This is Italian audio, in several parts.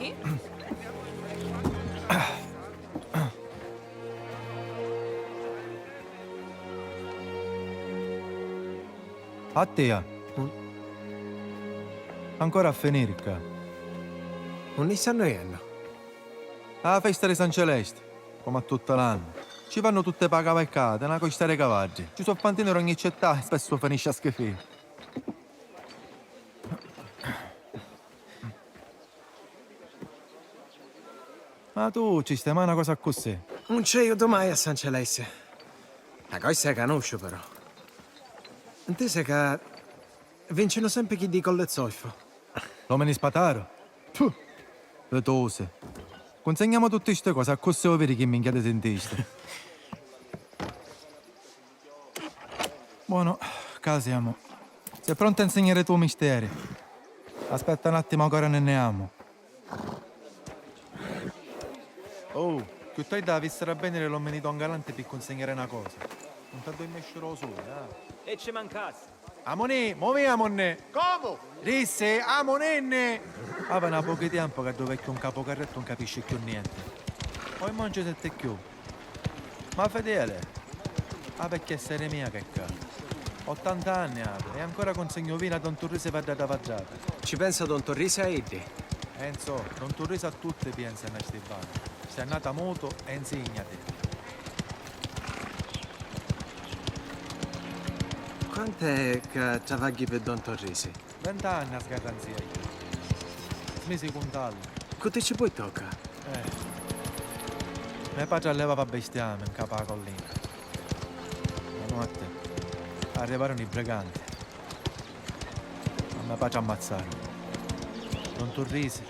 Sì? Attia, ancora a finire qua. Non ne stanno riendo. La festa di San Celeste, come a tutto l'anno. Ci fanno tutte le cavalcate, una costa dei cavalli. Ci sono fantini in ogni città e spesso finisce a schifire. Ma tu ci stai mai una cosa così? Non c'è io mai a San Celeste. La cosa che conosco però. Intesa che vincono sempre chi dico le zoffo. L'uomo di spataro? Puh, le tose. Consegniamo tutte queste cose a così o vedi che minchia te sentiste. Buono, casiamo. Sei pronto a insegnare i tuoi misteri? Aspetta un attimo, ancora ne andiamo. Oh, che tu hai da vissere bene l'uomo di Don Galante per consegnare una cosa. Non ti devi mescere solo, E ci mancasse. Amone, muovi amone! Come? Risse, amonenne! Aveva un po' di tempo che dove un capo carretto non capisce più niente. Poi mangia sette più. Ma fedele, perché essere mia che cazzo. 80 anni e ancora consegno vino a Don Turrisi per data vaggiata. Ci pensa Don Torrisa e Eddie. Enzo, Don Turrisi a tutte pensa in Stefano. Sei nata moto e insegnati. Quant'è che travagli per Don Torrisi? 20 anni a sgarranzia io. Smisi contarlo. Quanto ci puoi tocca? Mio padre allevava bestiame in capo alla collina. La notte arrivarono i briganti. A mio padre ammazzarono. Don Turrisi,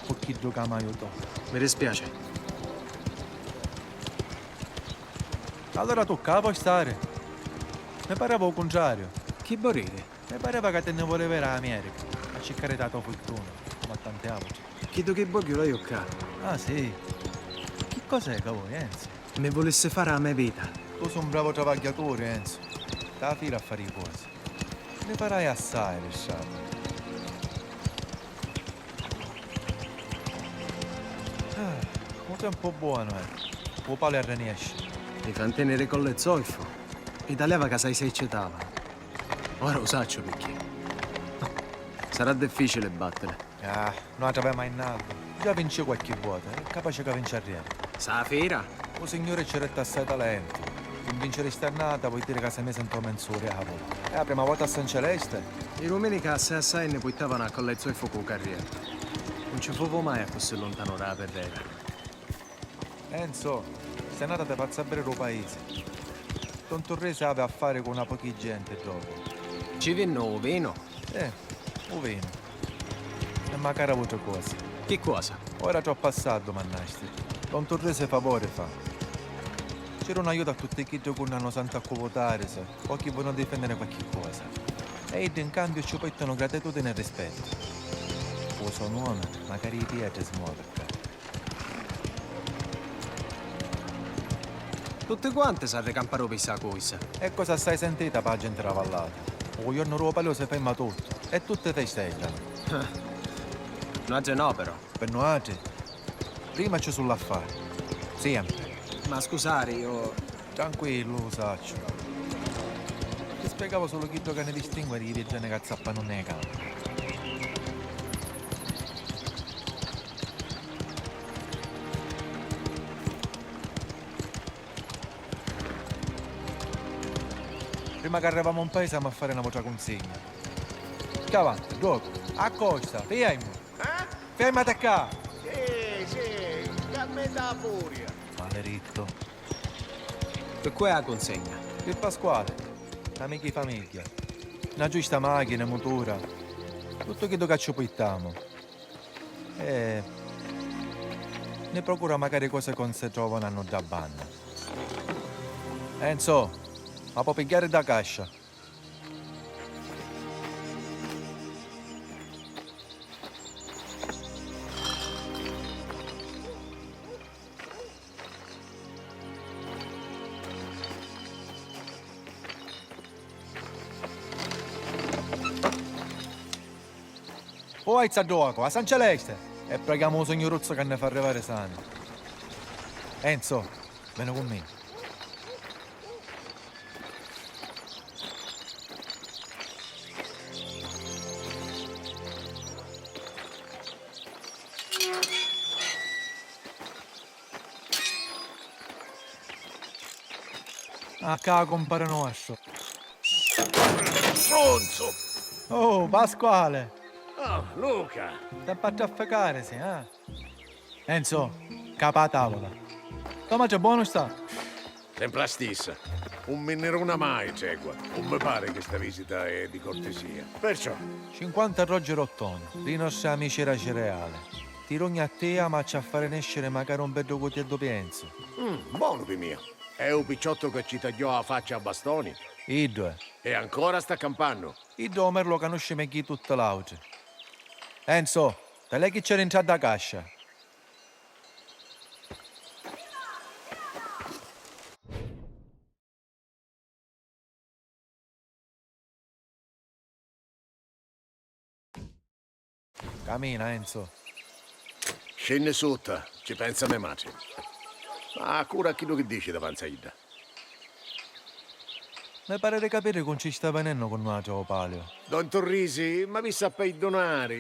con chi gioca mai aiutò. Mi dispiace. Allora tocca, puoi stare. Mi pareva il contrario. Chi borride? Mi pareva che te ne voleva la America. A cercare da tua fortuna, come a tante altre. Chi tu che borghio la iocca? Ah sì? Che cos'è che vuoi, Enzo? Mi volesse fare la mia vita. Tu sei un bravo travagliatore, Enzo. Da fila a fare i cose. Ne farai assai, Ricciardo. Un tempo buono, Un palo e riesce. Mi fa tenere con le zoffo. E da leva che sai se eccitava. Ora lo saccio perché. Sarà difficile battere. Ah, non aveva mai nato. Già vince qualche volta, è capace che vince a riene. Sa fira? O signore ci retta assai talento. In vincere sternata vuol dire che sei messo in tua mensura, È la prima volta a San Celeste. I rumeni che assai ne buttavano con le zoffo con carriera. Non ci fu mai a così lontano dalla terrera. Enzo, sei nata da pazza bere il paese. Don Torrese aveva a fare con una pochi gente dopo. Ci vinno vino? O vino. E magari altre cose. Che cosa? Ora troppo passato, mannasti. Don Torrese favore fa. C'era un aiuto a tutti chi giocano santo a votare, se. O chi vogliono difendere qualche cosa. E in cambio ci portano gratitudine e rispetto. O sono uomo, magari i piedi smuovono. Tutte quante sa recampare per questa cosa. E cosa stai sentita per la gente ravallata? O giorno ruopalo si ferma tutto. E tutte festeggiano. Oggi no però. Per noi oggi, prima c'è sull'affare. Sempre. Ma scusare, io... Tranquillo, lo saccio. Ti spiegavo solo chi gioca ne distingue di viaggiare che zappano nei campi. Prima che arriviamo a un paese siamo a fare una vostra consegna. Che avanti, dopo. Accosta, fermo. Fermati qua. Sì, che me da furia. Maledetto. Per qua è la consegna. Il Pasquale, amici di famiglia. Una giusta macchina, motora. Tutto quello che ci portiamo. E... ne procura magari cose che non si trovano hanno da banna. Enzo, ma può pigliare da cascia. Poi a San Celeste. E preghiamo lo signoruzzo che ne fa arrivare sani. Enzo, vieni con me. A ca compare nostro. Stronzo! Oh, Pasquale! Oh, Luca! Ti fatti affacare, sì, eh? Enzo, capa a tavola. Ma c'è buono sta? Sempre la stessa. Un minnerone mai, Cegua. Non mi pare che sta visita è di cortesia. Perciò, 50 Roger Ottoni, i nostri amici era cereale. Ti rogna a te, ma c'ha a fare nascere magari un bello quotidiano penso. buono per mio. È un picciotto che ci tagliò la faccia a bastoni. I due. E ancora sta campando. I due Omer lo conosce meglio di tutta l'auge. Enzo, te lei che c'è entrato da cascia? Cammina, Enzo. Scende sotto, ci pensa mia madre. Ma cura a chi che dice davanti a Ida. Mi pare di capire con ci sta venendo con noi a Palio. Don Torrisi, ma vi sapete donare?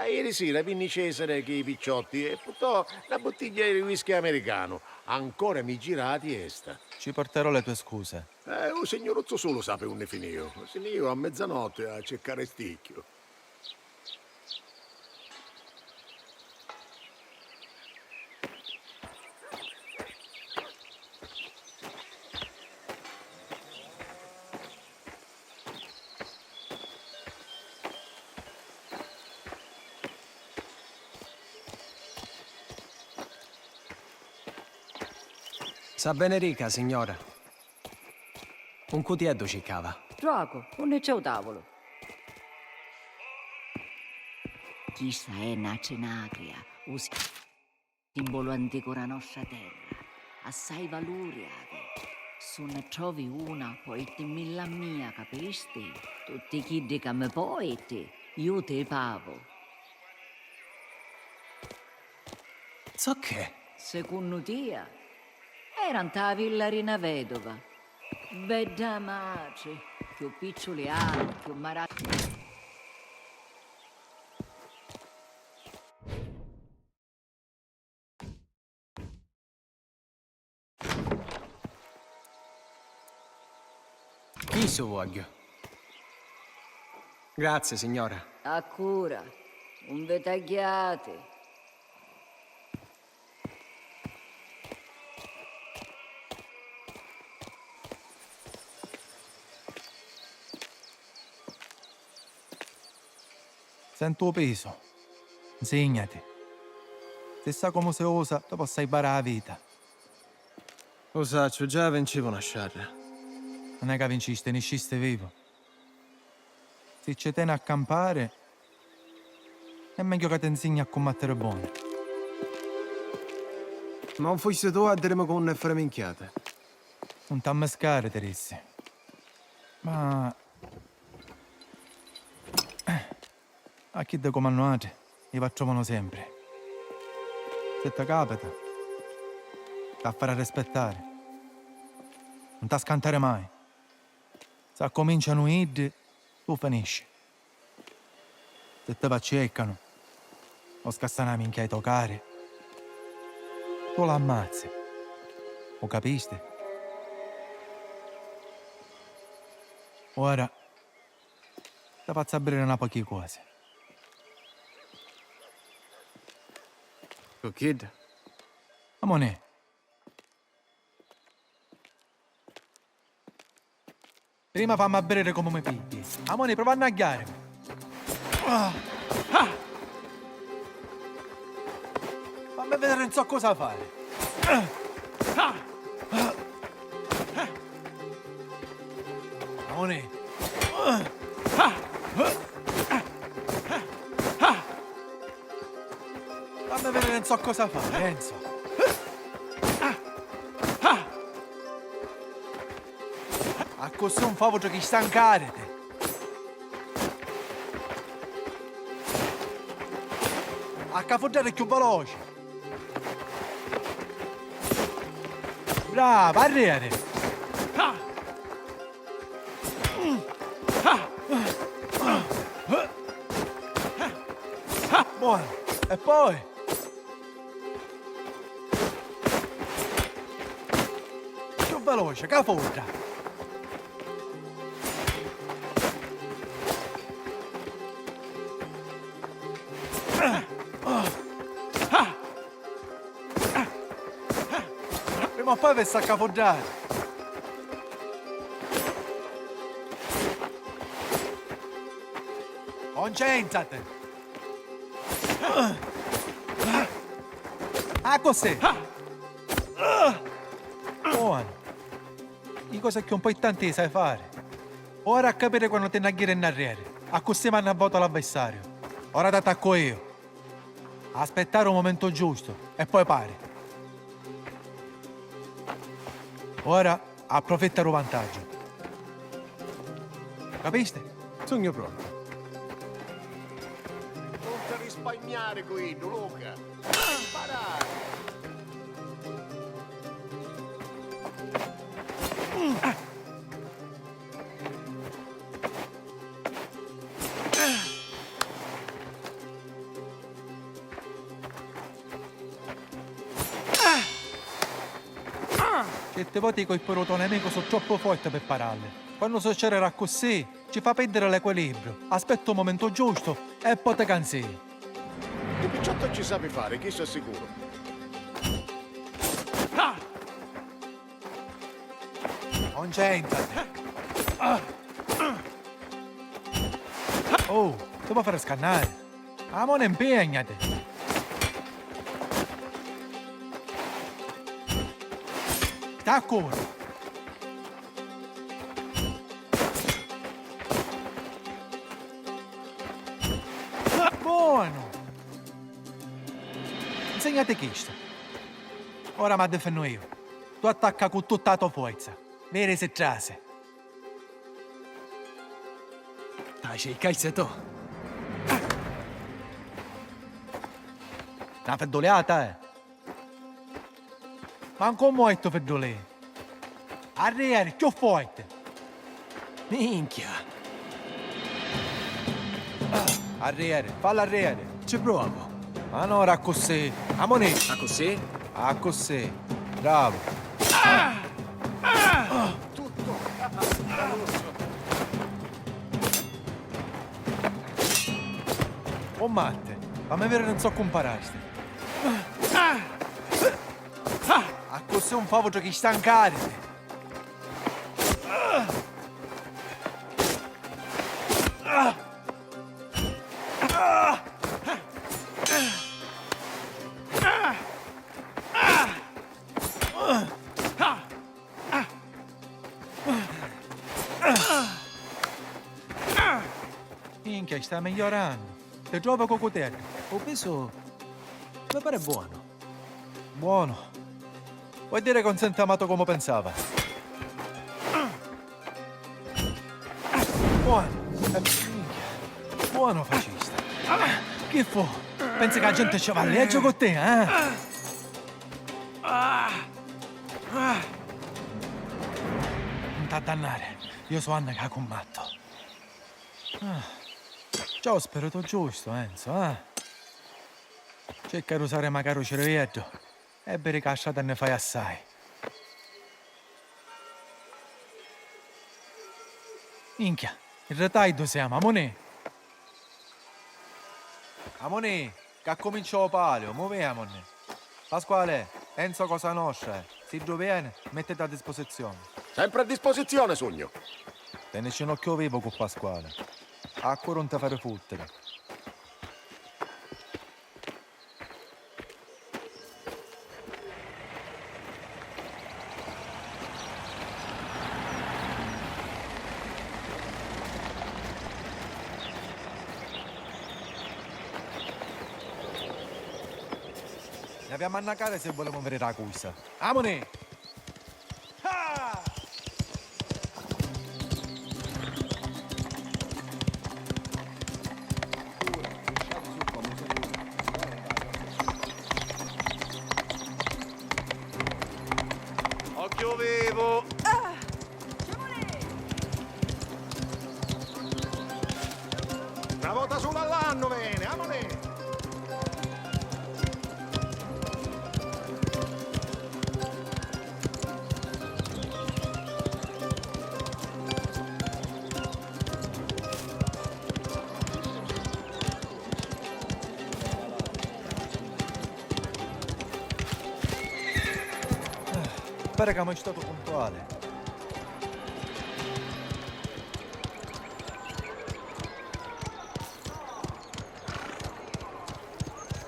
Ieri sera vinni Cesare che i picciotti e portò una bottiglia di whisky americano. Ancora mi girati esta. Ci porterò le tue scuse. Un signorozzo solo sa per un finio. Se ne io a mezzanotte a cercare sticchio. Sa bene rica, signora. Un cutietto ci cava. Gioco, non c'è un tavolo. Questa è una cenagria, un simbolo antico della nostra terra. Assai valore ave. Se ne trovi una, poi ti milla mia, capisti? Tutti chi che mi poeti, io te pavo. So che? Secondo te, era una villarina vedova. Bella madre, più piccoli anni, più marati. Chi so voglio? Grazie, signora. A cura, un vetagliate. Sento peso. Insegnati. Se sa come si usa, ti possa imparare la vita. Lo saccio, già vincevo una sciarra. Non è che vinciste, ne sciste vivo. Se ci tieni a campare, è meglio che ti insegni a combattere buono. Ma non fossi tu a dirmi con una freminchiata. Non t'ammascare, Teresi. Ma... A chi ti comandate, li facciamo sempre. Se ti capita, ti fare rispettare. Non ti scantare mai. Se cominciano id, tu finisci. Se ti paccecano, o scassano la minchia a toccare, tu l'ammazzi. Lo capiste? Ora, ti faccio aprire una poche cose. Tu kid? Amone. Prima fammi bere come mi pigli. Amone, prova a annaghiare. Fammi vedere non so cosa fare. Amone. Fammi vedere non so cosa fare, Enzo. A così un favore che stancarete. A cafoggiare più veloce. Brava, arriere. Buono. E poi? Più veloce, cafoggia. Prima o poi vi sta a cafoggiare. Concentrati. Ah, così. Buono. Le cose che un po' in tanti sai fare. Ora a capire quando te ne in arriere. A così vanno a voto l'avversario. Ora ti attacco io. Aspettare un momento giusto e poi pari. Ora approfitta il vantaggio. Capiste? Sogno pronto. Non ti risparmiare qui, Luca. Imparare. Certe volte i colpi tuo nemico sono troppo forti per pararle. Quando succederà così, ci fa perdere l'equilibrio. Aspetta un momento giusto e poi te cansi. Il picciotto ci sape fare, chi sia sicuro. Concentrati. Oh, ti puoi fare scannare. Amore, impegnati. T'accuro. Buono. Insegnate questo. Ora mi difendo io. Tu attacca con tutta la tua forza. Vere se trase. Dai, c'è il calzetto. Una feddoleata, eh. Manco molto feddoleto. Arriere, più forte. Minchia. Arriere, falla arriere. Ci provo. Ma no, ora così. Amone. Ma così? Ah, così. Bravo. Oh, Matte, fammi vedere non so compararsi. A così un po' che stancare. Minchia, sta migliorando. Ti trovo cocotello. Ho peso... mi pare buono. Buono. Vuoi dire che non senti amato come pensava? Buono. Minchia. Buono fascista. Che fu? Pensi che la gente ci valleggio con te, eh? Non t'addannare. Io so Anna che ha combatto. C'ho lo spirito giusto, Enzo, eh? Cerca di usare magari il cervello e bere casciata ne fai assai. Minchia, il retaglio siamo, Amone. Amone, che ha cominciato palio, muoviamone. Pasquale, Enzo Cosa Nostra, se viene, mettete a disposizione. Sempre a disposizione, Sogno. Teneci un occhio vivo con Pasquale. Ancora non ti fare fottere. Ne abbiamo a annacare se vogliamo vedere la cussa. Amone! Ah! Pare che mi è stato puntuale.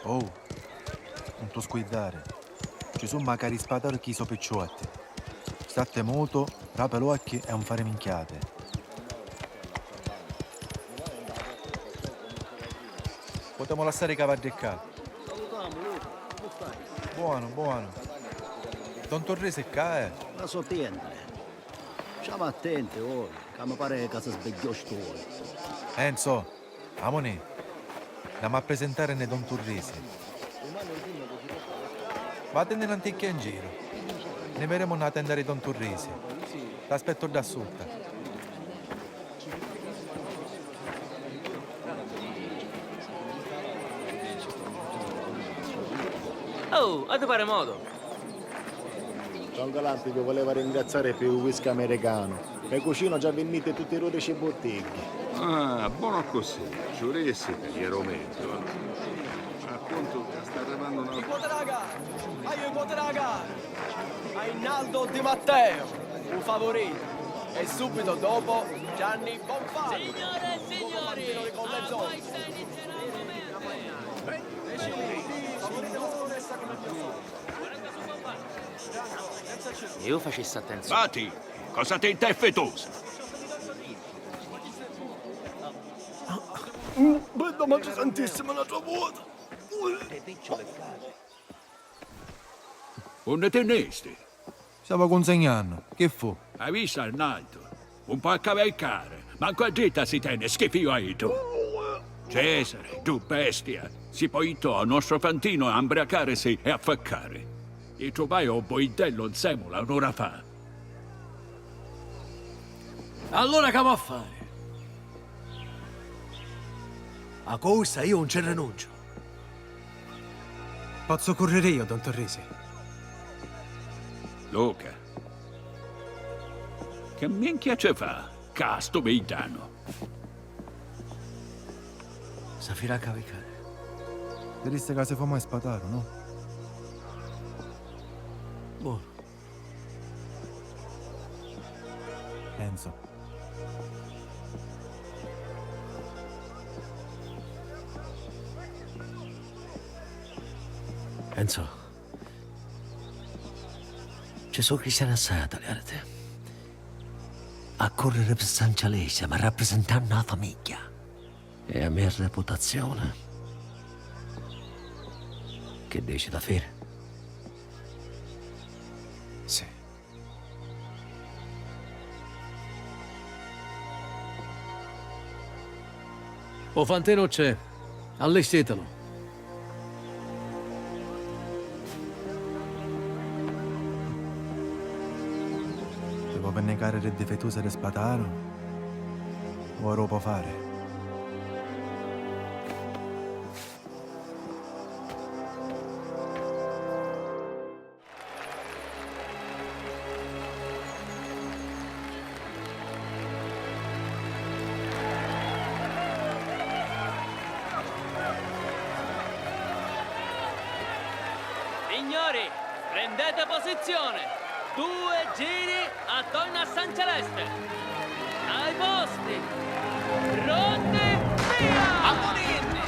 Oh, non ti sguardare. Ci sono magari spadari chi so picciotti. State molto, rape l'occhio e non fare minchiate. Potremmo lasciare i cavalli qua. Buono, buono. Don Torrese è qua, eh? Ma sottiente. Stiamo attenti ora, che mi pare che si svegliò sto. Enzo, amone, andiamo a presentare ne Don Torrese. Vattene l'anticchia in giro. Ne vedremo una tenda di Don Torrese. T'aspetto da sotto. Oh, a te pare modo. Don Galantico voleva ringraziare per il whisky americano. Per cucino già venite tutte le 12 bottiglie. Ah, buono così. Giuresti per gli romento. Appunto, sta arrivando una... a Innaldo Di Matteo, un favorito. E subito dopo Gianni Bonfallo. Signore e signori, ormai sta iniziando Io facessi attenzione. Bati, cosa ti interfetosa? Vedo mangia tantissimo la tua vuota. Non te nesti? Stavo consegnando. Che fu? Hai visto Arnaldo? Un po' a cavalcare. Manco a dritta si tiene, schifio hai tu. Cesare, tu bestia. Si poitò al nostro fantino a imbracarsi e a faccare. E trovai un boidello in semola un'ora fa. Allora che va a fare? A cosa io non ci rinuncio. Posso correre io, Don Torrese? Luca. Che minchia ci fa, casto veitano? Safira cavalcare. Direste che se fa mai spatato, no? Buono. Enzo. Enzo, ci sono cristiani assai a tagliare a correre per San Cialesio, ma rappresentare una famiglia e la mia reputazione. Che dici da fare? Sì. O Fantino c'è, allestitelo. Devo per negare le difetose del spataro? O lo può fare? Signori, prendete posizione. 2 giri attorno a San Celeste. Ai posti. Pronti, via! A Moninni!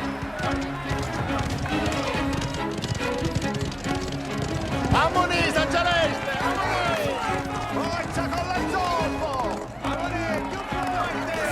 Ammonì, San Celeste! Ammonì! Forza con la zoppo! Ammonì, più forte!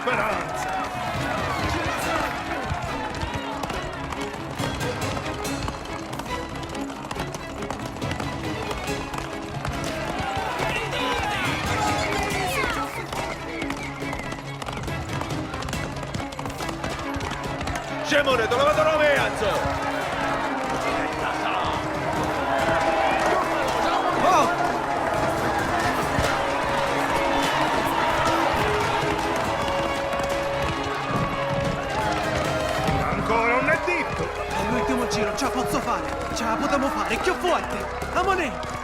speranza. Scemone, te lo vado a mezzo! Ancora un netto! È l'ultimo giro, ce la posso fare! Ce la potremo fare, più forte! Amone!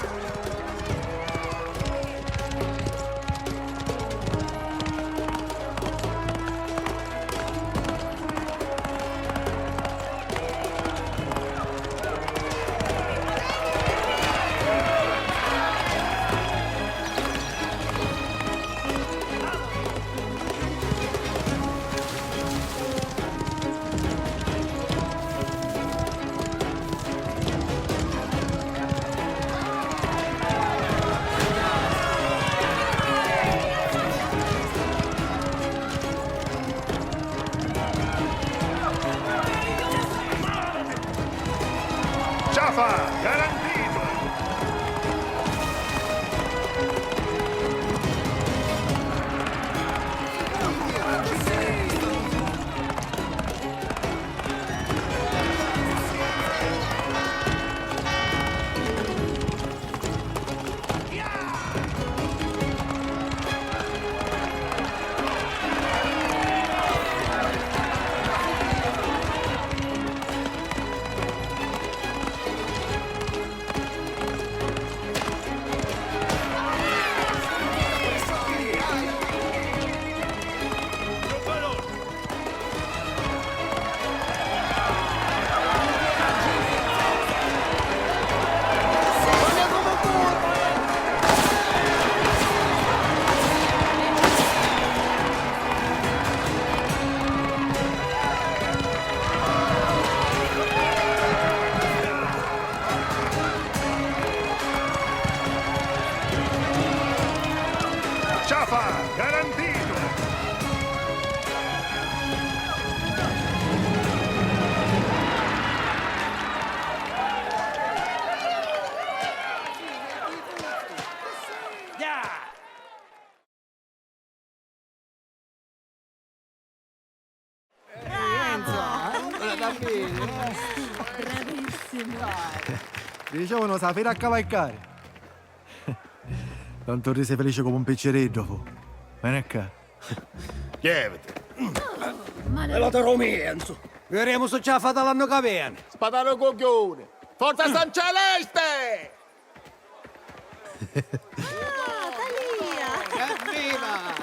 Ciafa, garantito! Ciafa, garantito! Diciamo non sapere a cavalcare. Tanto sei felice come un piccereddo, fu. Vieni qua. Chievete. Me lo darò Enzo. Vedremo se ce la fate l'anno che viene! Spadano coglione! Forza San Celeste! Evviva!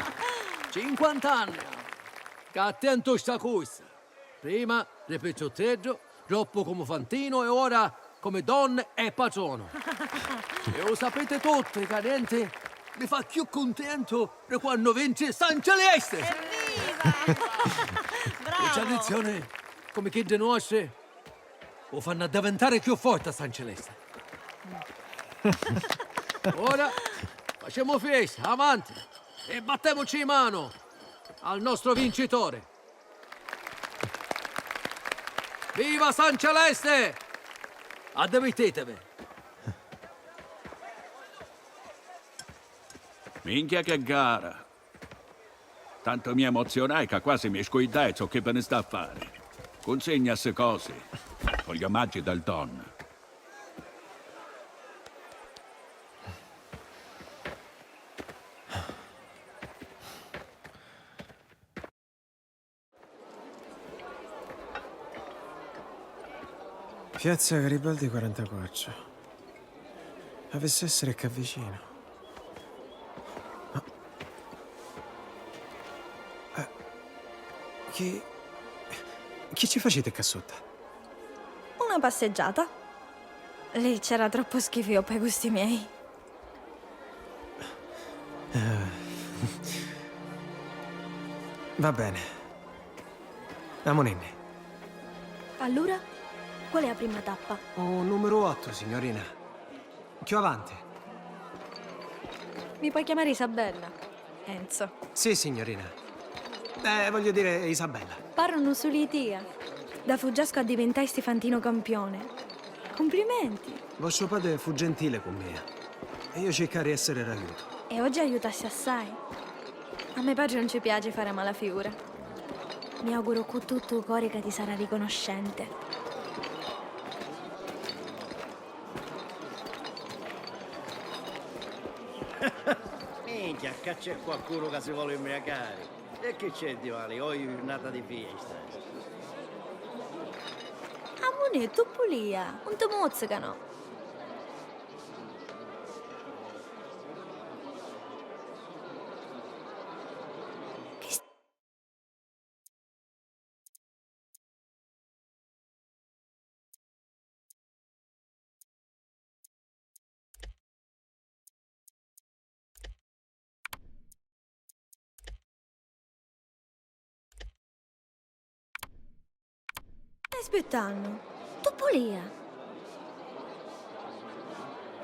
50 anni! Che attento sta corsa! Prima ripetutteggio, dopo come fantino e ora come donna e patrono. E lo sapete tutti, cadenti? Mi fa più contento di quando vince San Celeste! Evviva! Le tradizioni, come chi di noi, lo fanno diventare più forte a San Celeste. Ora facciamo festa, avanti, e battiamoci in mano al nostro vincitore. Viva San Celeste! Addebitetevi. Minchia che gara. Tanto mi emozionai che quasi mi scuidai ciò che me ne sta a fare. Consegna se cose, con gli omaggi del Don. Piazza Garibaldi 44. Avesse essere che vicino. Ma... Chi ci facete qua sotto? Una passeggiata. Lì c'era troppo schifo per i gusti miei. Va bene. Amonenne. Allora, qual è la prima tappa? Oh, numero 8, signorina. Più avanti. Mi puoi chiamare Isabella? Enzo. Sì, signorina. Voglio dire Isabella. Parlano su di te. Da fuggiasco a diventare Stefantino campione. Complimenti. Vostro padre fu gentile con me. E io cercai di essere d'aiuto. E oggi aiutassi assai. A me padre non ci piace fare mala figura. Mi auguro con tutto il cuore che ti sarà riconoscente. Minchia, che c'è qualcuno che si vuole imbriacare. E che c'è di male? Oggi è giornata di festa. Amone, tu pulia. Non ti mozzicano. Aspettando. Tu pulia.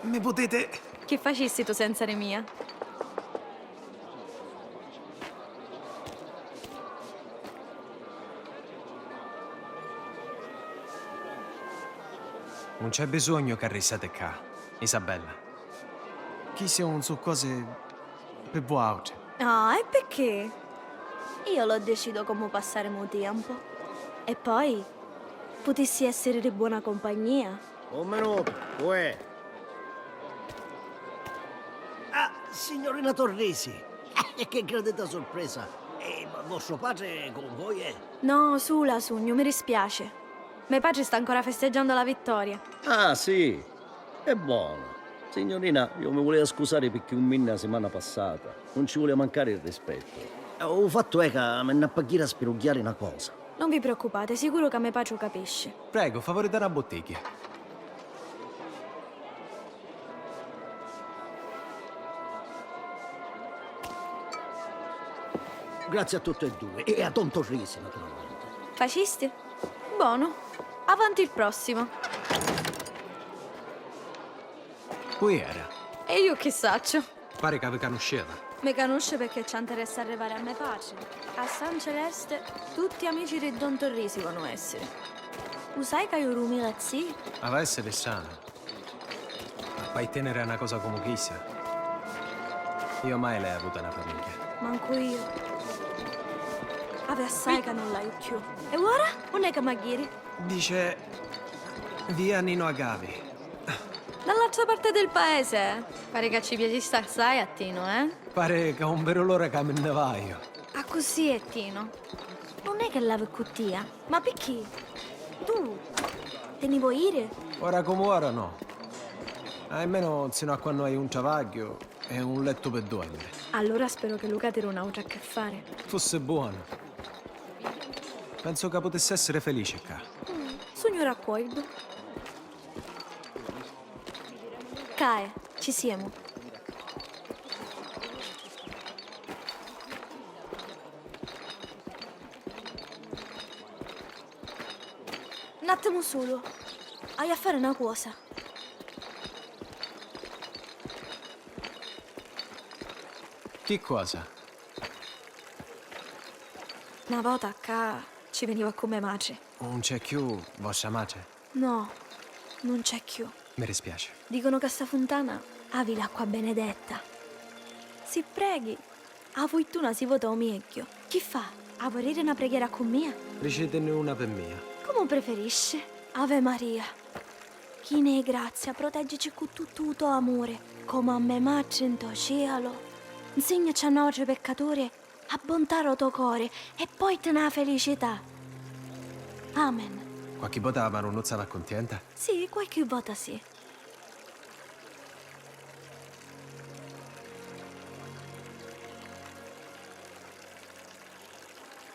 Mi potete... Che facessi tu senza Remia? Non c'è bisogno che restate qua, Isabella. Chi siamo su cose per voi. Ah, e perché? Io lo decido come passare il tempo. E poi, potessi essere di buona compagnia. Un minuto, uè. Ah, signorina Torrisi. Che gradita sorpresa. E vostro padre con voi è? No, su la sogno, mi dispiace. Mio padre sta ancora festeggiando la vittoria. Ah, sì. È buono. Signorina, io mi volevo scusare perché un minne la settimana passata. Non ci vuole mancare il rispetto. Il fatto è che mi hanno pagare a spirugliare una cosa. Non vi preoccupate, sicuro che mio padre lo capisce. Prego, favore della bottiglia. Grazie a tutte e due. E a Don Torrisi, naturalmente. Fascisti? Buono. Avanti il prossimo. Qui era. E io che saccio? Pare che vi conosceva. Mi conosce perché ci interessa arrivare a me pace. A San Celeste tutti amici di Don Torrisi devono essere. Usai che io rumila zii? Va essere sana. Ma poi tenere una cosa come chissà. Io mai l'ho avuta una famiglia. Manco io. Ave assai che non l'hai più. E ora? Non è che maghiri? Dice... via Nino Agavi. Dall'altra parte del paese. Pare che ci piaci sta assai a Tino, eh? Pare che un vero l'ora che me ne vaio. Ah, così è Tino. Non è che lave cottia, ma perché? Tu te ne vuoi ir? Ora come ora no. Almeno sino a quando hai un travaglio e un letto per dormire. Allora spero che Luca te non abbia a che fare. Fosse buono. Penso che potesse essere felice qua. Sogno raccolgo. Cae, ci siamo. Un attimo solo. Hai a fare una cosa. Che cosa? Una volta qua ci veniva come madre. Non c'è più vostra madre? No, non c'è più. Mi dispiace. Dicono che sta fontana avi l'acqua benedetta. Si preghi. A voi tu si vota o meglio. Chi fa? A volere una preghiera con mia? Ricetene una per mia. Come preferisce? Ave Maria. Chi ne è grazia, proteggici con tutto il tuo amore, come a me madre in tuo cielo. Insegnaci a noi peccatori a bontare il tuo cuore e poi te la felicità. Amen. Qualche volta la maronnuzza va contenta? Sì, qualche volta sì.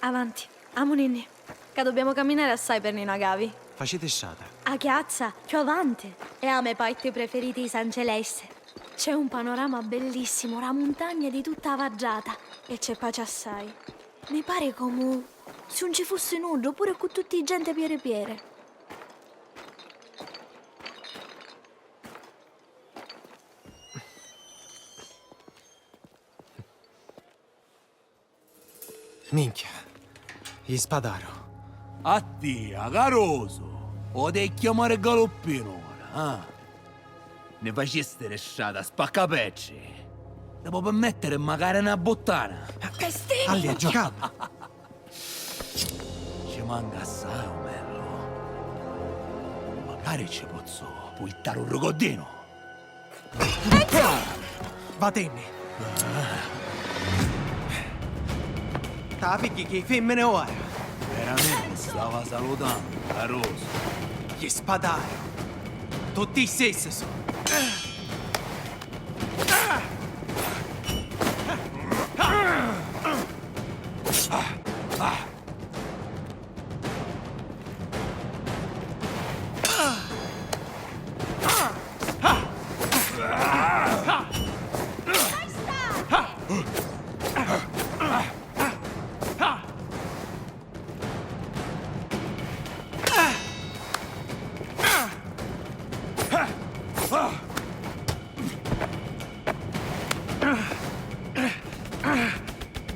Avanti, amoninni, che dobbiamo camminare assai per Nino Agavi. Facete strada. A chiazza, più avanti. E a me poi preferiti di San Celeste. C'è un panorama bellissimo, la montagna di tutta vaggiata. E c'è pace assai. Mi pare come se non ci fosse nulla, oppure con tutti i gente piere piere. Minchia. Gli spadaro. Attia, caroso. O devi chiamare Galoppino ora, ah? Ne faceste resciata, spaccapecci. Devo permettere magari una bottana. Alli a giocare. Ci manca assai, Omello. Magari ci posso puittare un rogodino. Vatenni. Ta picchi che femmine ora. Veramente stava salutando, caroso. Gli spadaro. Tutti i stessi sono.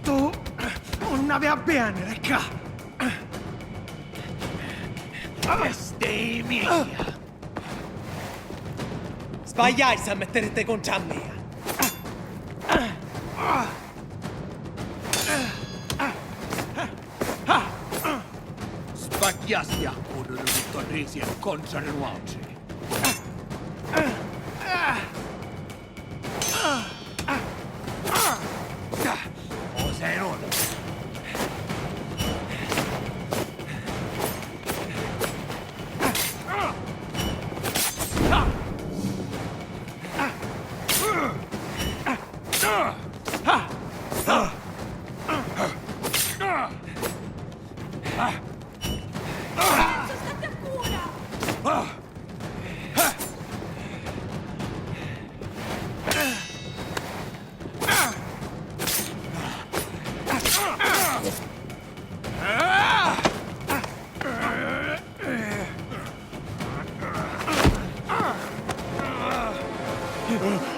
Tu non aveva bene, recca. Bestemmia! Sbagliai a metterete contro me. Sbagliasti a correre tutto a resi e contro le nuoce. O sei non?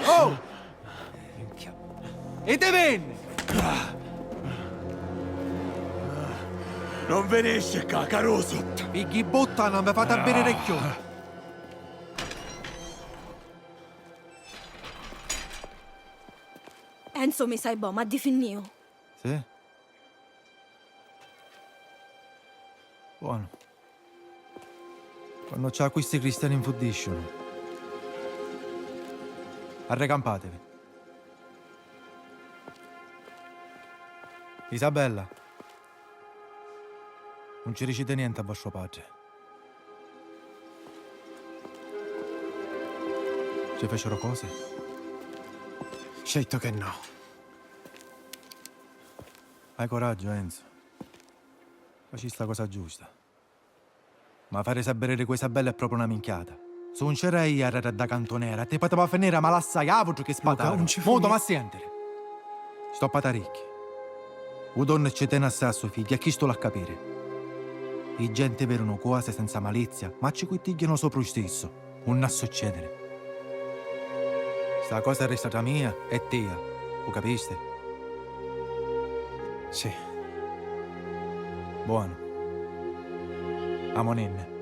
Oh! E te venne! Non ve ne esce, cacaroso! Pigli botta, non mi fate bere recchione. Enzo mi sai boh, ma di finio. Sì? Buono. Quando c'ha questi cristiani in foundation. Arrecampatevi. Isabella. Non ci dicete niente a vostro padre. Ci fecero cose? Scelto che no. Hai coraggio, Enzo. Facci sta cosa giusta. Ma fare sapere che Isabella è proprio una minchiata. Se non c'era io, era da cantonera. Te poteva finire ma l'assai altro che spatare. non ci fu Modo, niente. ma sentire. Sto pataricchi. O donna ci tiene assai a suo figlio, e chi sto a capire? I gente verono cose senza malizia, ma ci quittigliano sopra lo stesso. Non a succedere. Sta cosa è restata mia e tia. Lo capiste? Sì. Buono. Amo nenne.